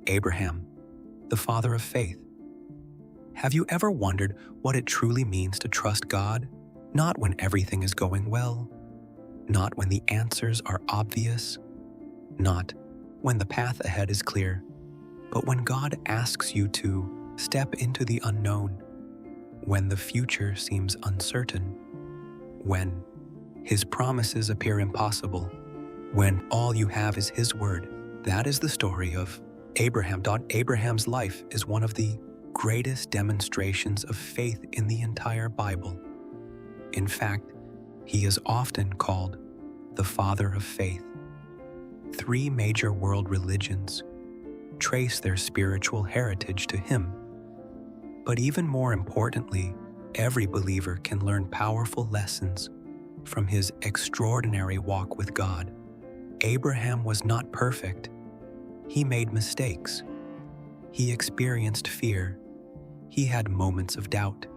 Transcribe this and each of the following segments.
Abraham, the father of faith. Have you ever wondered what it truly means to trust God? Not when everything is going well, not when the answers are obvious, not when the path ahead is clear, but when God asks you to step into the unknown, when the future seems uncertain, when His promises appear impossible, when all you have is His word. That is the story of Abraham. Abraham's life is one of the greatest demonstrations of faith in the entire Bible. In fact, he is often called the father of faith. 3 major world religions trace their spiritual heritage to him. But even more importantly, every believer can learn powerful lessons from his extraordinary walk with God. Abraham was not perfect. He made mistakes. He experienced fear. He had moments of doubt.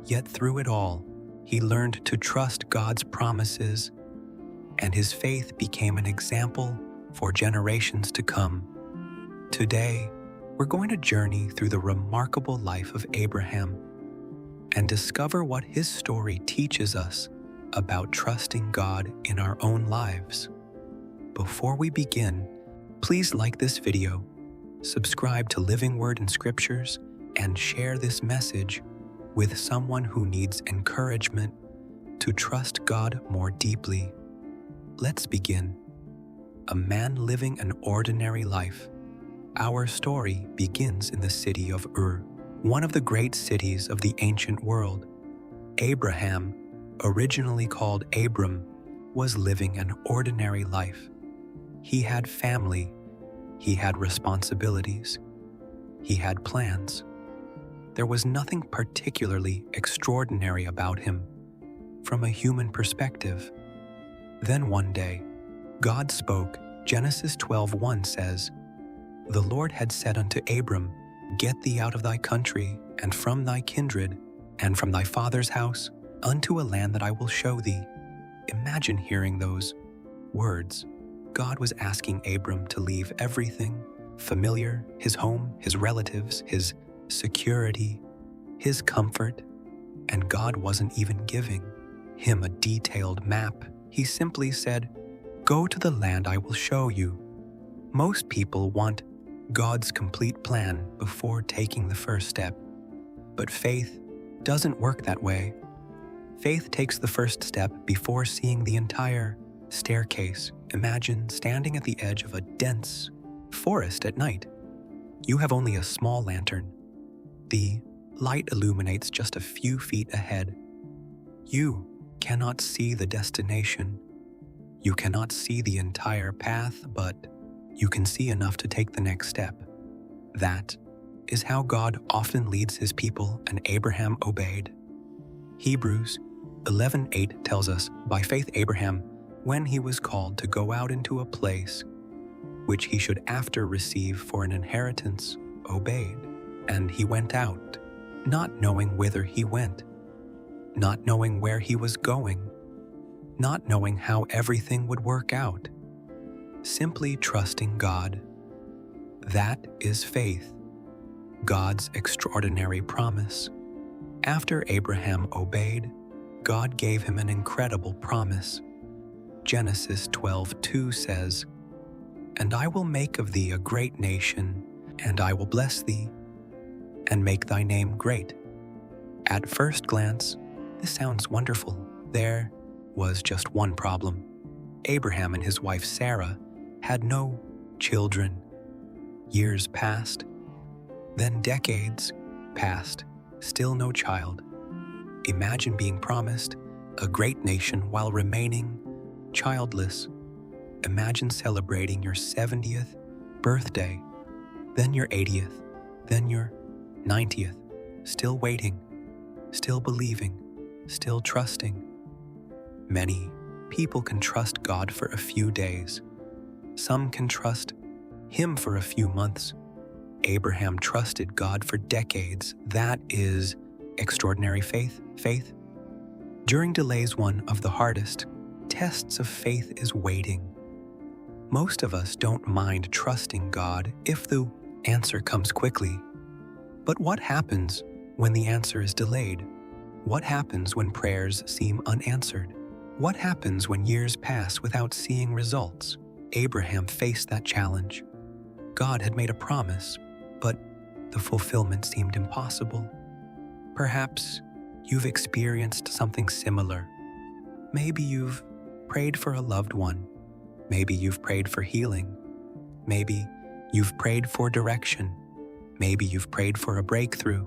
Yet through it all, he learned to trust God's promises, and his faith became an example for generations to come. Today, we're going to journey through the remarkable life of Abraham and discover what his story teaches us about trusting God in our own lives. Before we begin, please like this video, subscribe to Living Word and Scriptures, and share this message with someone who needs encouragement to trust God more deeply. Let's begin. A man living an ordinary life. Our story begins in the city of Ur, one of the great cities of the ancient world. Abraham, originally called Abram, was living an ordinary life. He had family, he had responsibilities, he had plans. There was nothing particularly extraordinary about him from a human perspective. Then one day, God spoke. Genesis 12:1 says, "The Lord had said unto Abram, Get thee out of thy country, and from thy kindred, and from thy father's house, unto a land that I will show thee." Imagine hearing those words. God was asking Abram to leave everything familiar, his home, his relatives, his security, his comfort, and God wasn't even giving him a detailed map. He simply said, "Go to the land I will show you." Most people want God's complete plan before taking the first step, but faith doesn't work that way. Faith takes the first step before seeing the entire staircase. Imagine standing at the edge of a dense forest at night. You have only a small lantern. The light illuminates just a few feet ahead. You cannot see the destination. You cannot see the entire path, but you can see enough to take the next step. That is how God often leads His people, and Abraham obeyed. Hebrews 11:8 tells us, "By faith Abraham, when he was called to go out into a place which he should after receive for an inheritance, obeyed. And he went out, not knowing whither he went, not knowing where he was going, not knowing how everything would work out, simply trusting God." That is faith, God's extraordinary promise. After Abraham obeyed, God gave him an incredible promise. Genesis 12:2 says, "And I will make of thee a great nation, and I will bless thee, and make thy name great." At first glance, this sounds wonderful. There was just one problem. Abraham and his wife Sarah had no children. Years passed, then decades passed, still no child. Imagine being promised a great nation while remaining childless. Imagine celebrating your 70th birthday, then your 80th, then your 90th, still waiting, still believing, still trusting. Many people can trust God for a few days. Some can trust Him for a few months. Abraham trusted God for decades. That is extraordinary faith. During delays, one of the hardest tests of faith is waiting. Most of us don't mind trusting God if the answer comes quickly. But what happens when the answer is delayed? What happens when prayers seem unanswered? What happens when years pass without seeing results? Abraham faced that challenge. God had made a promise, but the fulfillment seemed impossible. Perhaps you've experienced something similar. Maybe you've prayed for a loved one. Maybe you've prayed for healing. Maybe you've prayed for direction. Maybe you've prayed for a breakthrough.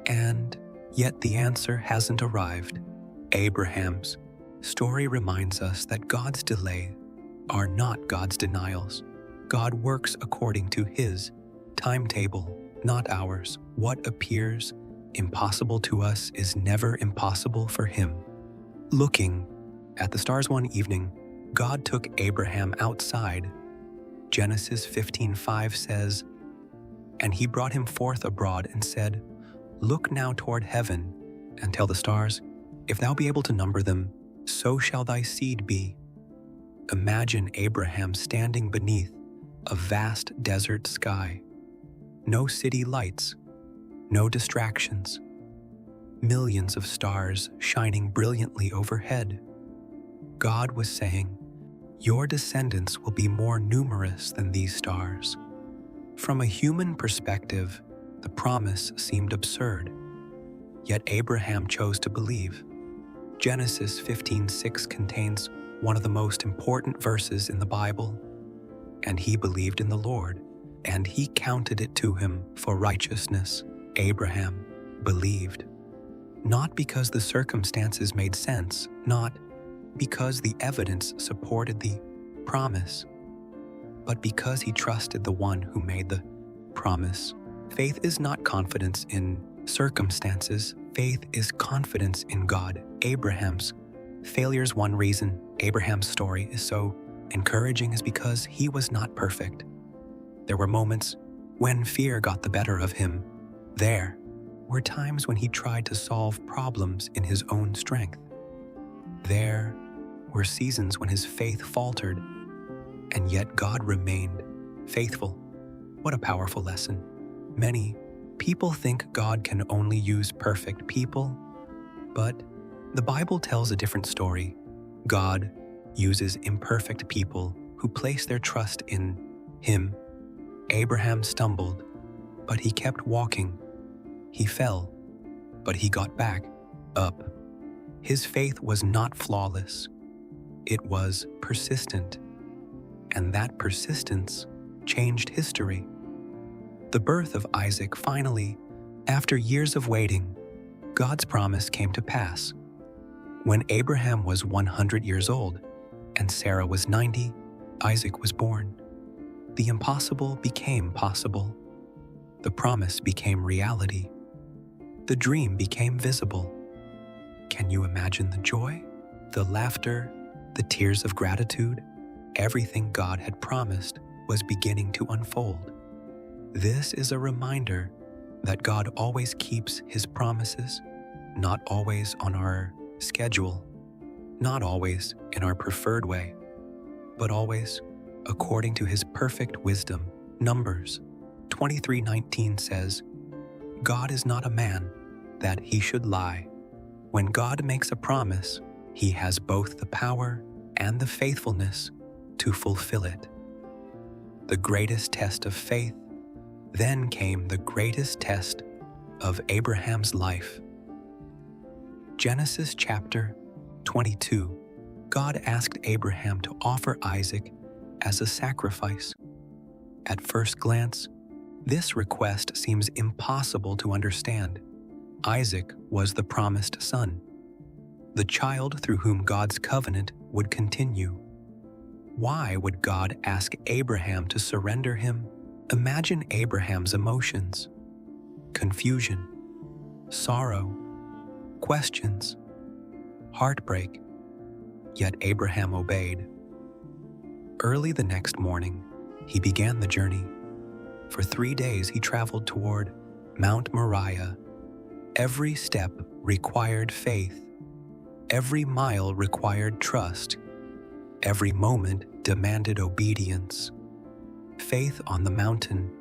And yet the answer hasn't arrived. Abraham's story reminds us that God's delay are not God's denials. God works according to His timetable, not ours. What appears impossible to us is never impossible for Him. Looking at the stars one evening, God took Abraham outside. Genesis 15:5 says, "And He brought him forth abroad and said, Look now toward heaven, and tell the stars, if thou be able to number them, so shall thy seed be." Imagine Abraham standing beneath a vast desert sky. No city lights, no distractions. Millions of stars shining brilliantly overhead. God was saying, "Your descendants will be more numerous than these stars." From a human perspective, the promise seemed absurd. Yet Abraham chose to believe. Genesis 15:6 contains one of the most important verses in the Bible. "And he believed in the Lord, and He counted it to him for righteousness." Abraham believed. Not because the circumstances made sense, not because the evidence supported the promise, but because he trusted the one who made the promise. Faith is not confidence in circumstances. Faith is confidence in God. Abraham's failures. One reason Abraham's story is so encouraging is because he was not perfect. There were moments when fear got the better of him. There were times when he tried to solve problems in his own strength. There were seasons when his faith faltered, and yet God remained faithful. What a powerful lesson. Many people think God can only use perfect people, but the Bible tells a different story. God uses imperfect people who place their trust in Him. Abraham stumbled, but he kept walking. He fell, but he got back up. His faith was not flawless. It was persistent, and that persistence changed history. The birth of Isaac finally, after years of waiting, God's promise came to pass. When Abraham was 100 years old and Sarah was 90, Isaac was born. The impossible became possible. The promise became reality. The dream became visible. Can you imagine the joy, the laughter, the tears of gratitude? Everything God had promised was beginning to unfold. This is a reminder that God always keeps His promises, not always on our schedule, not always in our preferred way, but always according to His perfect wisdom. Numbers 23:19 says, "God is not a man that He should lie. When God makes a promise, He has both the power and the faithfulness to fulfill it." The greatest test of faith. Then came the greatest test of Abraham's life. Genesis chapter 22. God asked Abraham to offer Isaac as a sacrifice. At first glance, this request seems impossible to understand. Isaac was the promised son, the child through whom God's covenant would continue. Why would God ask Abraham to surrender him? Imagine Abraham's emotions: confusion, sorrow, questions, heartbreak. Yet Abraham obeyed. Early the next morning, he began the journey. For 3 days he traveled toward Mount Moriah. Every step required faith. Every mile required trust. Every moment demanded obedience. Faith on the mountain,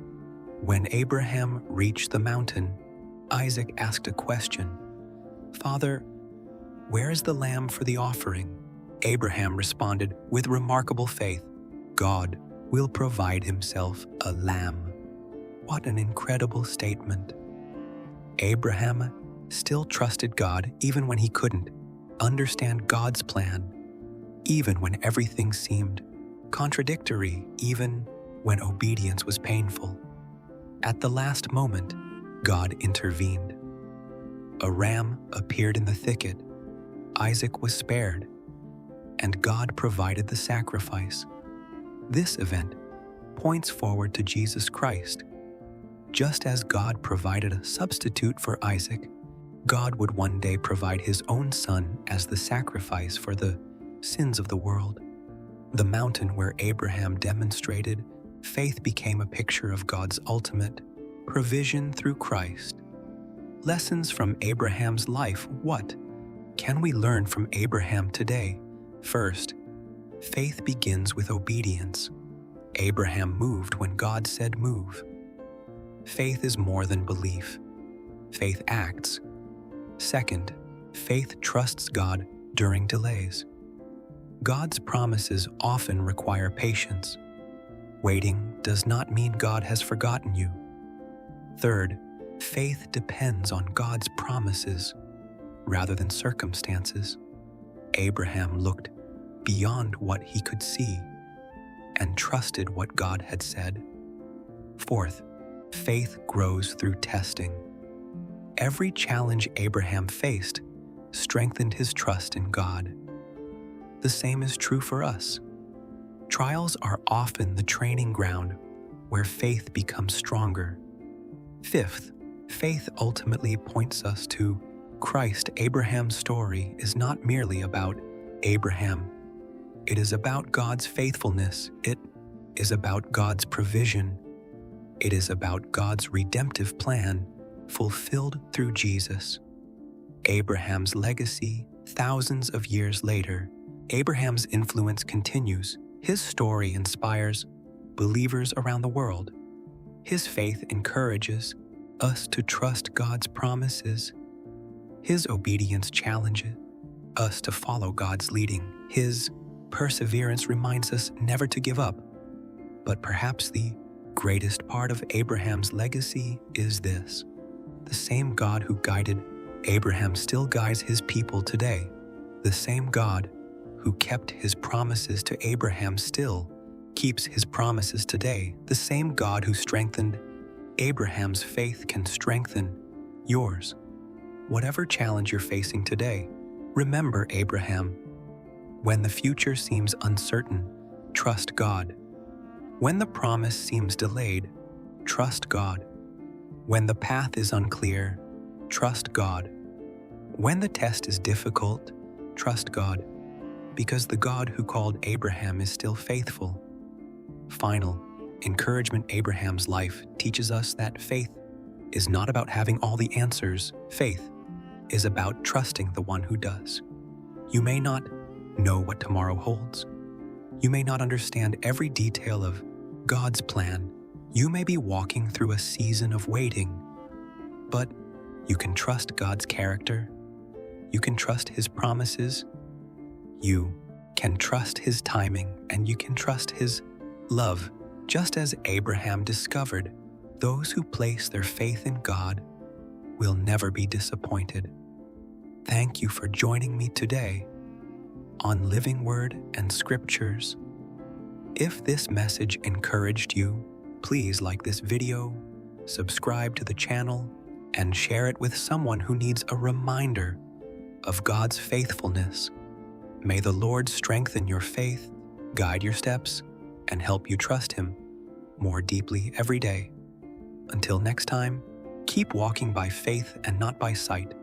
When Abraham reached the mountain, Isaac asked a question. "Father, where is the lamb for the offering?" Abraham responded with remarkable faith, "God will provide himself a lamb." What an incredible statement. Abraham still trusted God even when he couldn't understand God's plan, even when everything seemed contradictory, even when obedience was painful. At the last moment, God intervened. A ram appeared in the thicket. Isaac was spared, and God provided the sacrifice. This event points forward to Jesus Christ. Just as God provided a substitute for Isaac, God would one day provide his own son as the sacrifice for the sins of the world. The mountain where Abraham demonstrated faith became a picture of God's ultimate provision through Christ. Lessons from Abraham's life. What can we learn from Abraham today? First, faith begins with obedience. Abraham moved when God said move. Faith is more than belief. Faith acts. Second, faith trusts God during delays. God's promises often require patience. Waiting does not mean God has forgotten you. Third, faith depends on God's promises rather than circumstances. Abraham looked beyond what he could see and trusted what God had said. Fourth, faith grows through testing. Every challenge Abraham faced strengthened his trust in God. The same is true for us. Trials are often the training ground where faith becomes stronger. Fifth, faith ultimately points us to Christ. Abraham's story is not merely about Abraham. It is about God's faithfulness. It is about God's provision. It is about God's redemptive plan fulfilled through Jesus. Abraham's legacy, thousands of years later, Abraham's influence continues. His story inspires believers around the world. His faith encourages us to trust God's promises. His obedience challenges us to follow God's leading. His perseverance reminds us never to give up. But perhaps the greatest part of Abraham's legacy is this: the same God who guided Abraham still guides his people today. The same God who kept his promises to Abraham still keeps his promises today. The same God who strengthened Abraham's faith can strengthen yours. Whatever challenge you're facing today, remember Abraham. When the future seems uncertain, trust God. When the promise seems delayed, trust God. When the path is unclear, trust God. When the test is difficult, trust God, because the God who called Abraham is still faithful. Final encouragement: Abraham's life teaches us that faith is not about having all the answers. Faith is about trusting the one who does. You may not know what tomorrow holds. You may not understand every detail of God's plan. You may be walking through a season of waiting, but you can trust God's character. You can trust His promises. You can trust His timing, and you can trust His love. Just as Abraham discovered, those who place their faith in God will never be disappointed. Thank you for joining me today on Living Word and Scriptures. If this message encouraged you, please like this video, subscribe to the channel, and share it with someone who needs a reminder of God's faithfulness. May the Lord strengthen your faith, guide your steps, and help you trust Him more deeply every day. Until next time, keep walking by faith and not by sight.